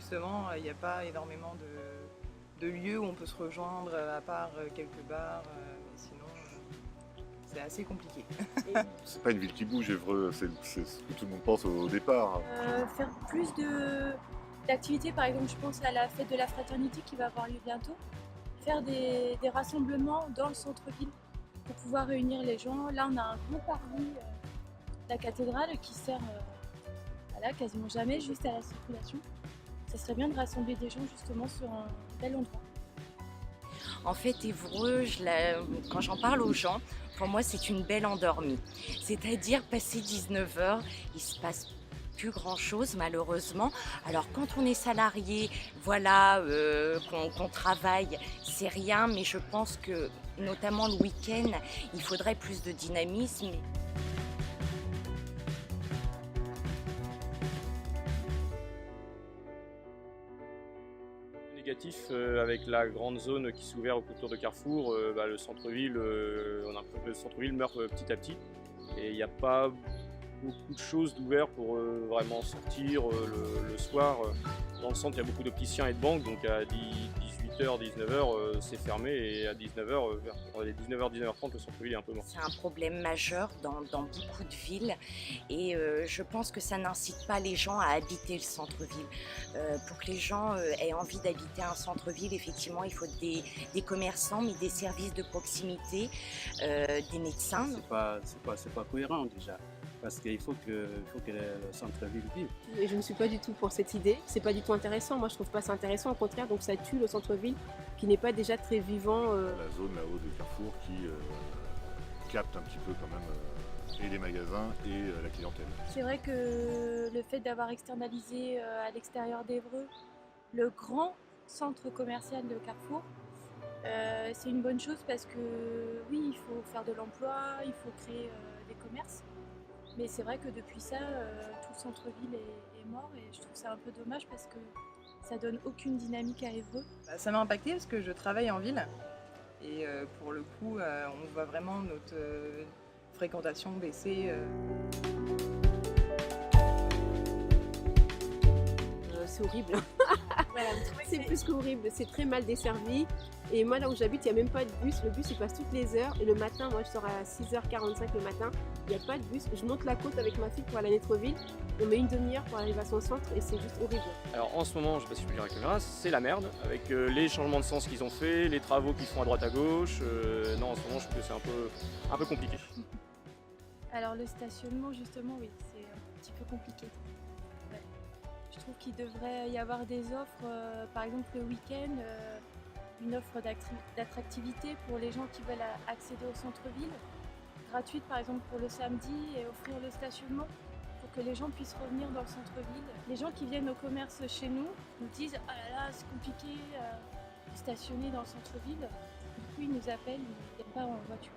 justement, il n'y a pas énormément de lieux où on peut se rejoindre, à part quelques bars. Mais sinon, c'est assez compliqué. C'est pas une ville qui bouge, Évreux, c'est ce que tout le monde pense au départ. Faire plus d'activités, par exemple, je pense à la fête de la fraternité qui va avoir lieu bientôt. Faire des rassemblements dans le centre-ville pour pouvoir réunir les gens. Là, on a un gros parvis de la cathédrale qui sert voilà, quasiment jamais juste à la circulation. Ça serait bien de rassembler des gens justement sur un bel endroit. En fait, Évreux, quand j'en parle aux gens, pour moi, c'est une belle endormie. C'est-à-dire, passé 19h, il se passe plus grand-chose, malheureusement. Alors, quand on est salarié, voilà, qu'on travaille, c'est rien, mais je pense que, notamment le week-end, il faudrait plus de dynamisme. Négatif avec la grande zone qui s'est ouverte autour de Carrefour, le centre-ville, on a l'impression que le centre-ville meurt petit à petit et il n'y a pas beaucoup de choses d'ouvert pour vraiment sortir le soir. Dans le centre, il y a beaucoup d'opticiens et de banques, donc à 18h, 19h, c'est fermé et à 19h, vers 19h, 19h30, le centre-ville est un peu mort. C'est un problème majeur dans beaucoup de villes et je pense que ça n'incite pas les gens à habiter le centre-ville. Pour que les gens aient envie d'habiter un centre-ville, effectivement, il faut des commerçants, mais des services de proximité, des médecins. C'est pas cohérent déjà. Parce qu'il faut que le centre-ville vive. Et je ne suis pas du tout pour cette idée, c'est pas du tout intéressant, moi je trouve pas ça intéressant, au contraire, donc ça tue le centre-ville qui n'est pas déjà très vivant. La zone là-haut de Carrefour qui capte un petit peu quand même et les magasins et la clientèle. C'est vrai que le fait d'avoir externalisé à l'extérieur d'Évreux le grand centre commercial de Carrefour, c'est une bonne chose parce que oui, il faut faire de l'emploi, il faut créer des commerces. Mais c'est vrai que depuis ça, tout le centre-ville est mort et je trouve ça un peu dommage parce que ça donne aucune dynamique à Évreux. Ça m'a impacté parce que je travaille en ville et pour le coup, on voit vraiment notre fréquentation baisser. C'est horrible. C'est plus qu'horrible, c'est très mal desservi. Et moi là où j'habite, il n'y a même pas de bus. Le bus il passe toutes les heures. Et le matin, moi je sors à 6h45 le matin. Il n'y a pas de bus. Je monte la côte avec ma fille pour aller à Nétreville. On met une demi-heure pour arriver à son centre et c'est juste horrible. Alors en ce moment, je ne sais pas si je peux dire avec la caméra, c'est la merde avec les changements de sens qu'ils ont fait, les travaux qu'ils font à droite à gauche. Non, en ce moment, je trouve que c'est un peu compliqué. Alors le stationnement, justement, oui, c'est un petit peu compliqué. Ouais. Je trouve qu'il devrait y avoir des offres, par exemple le week-end, une offre d'attractivité pour les gens qui veulent accéder au centre-ville, gratuite par exemple pour le samedi et offrir le stationnement pour que les gens puissent revenir dans le centre-ville. Les gens qui viennent au commerce chez nous nous disent « Ah là là, c'est compliqué de stationner dans le centre-ville ». Du coup, ils nous appellent, ils ne viennent pas en voiture.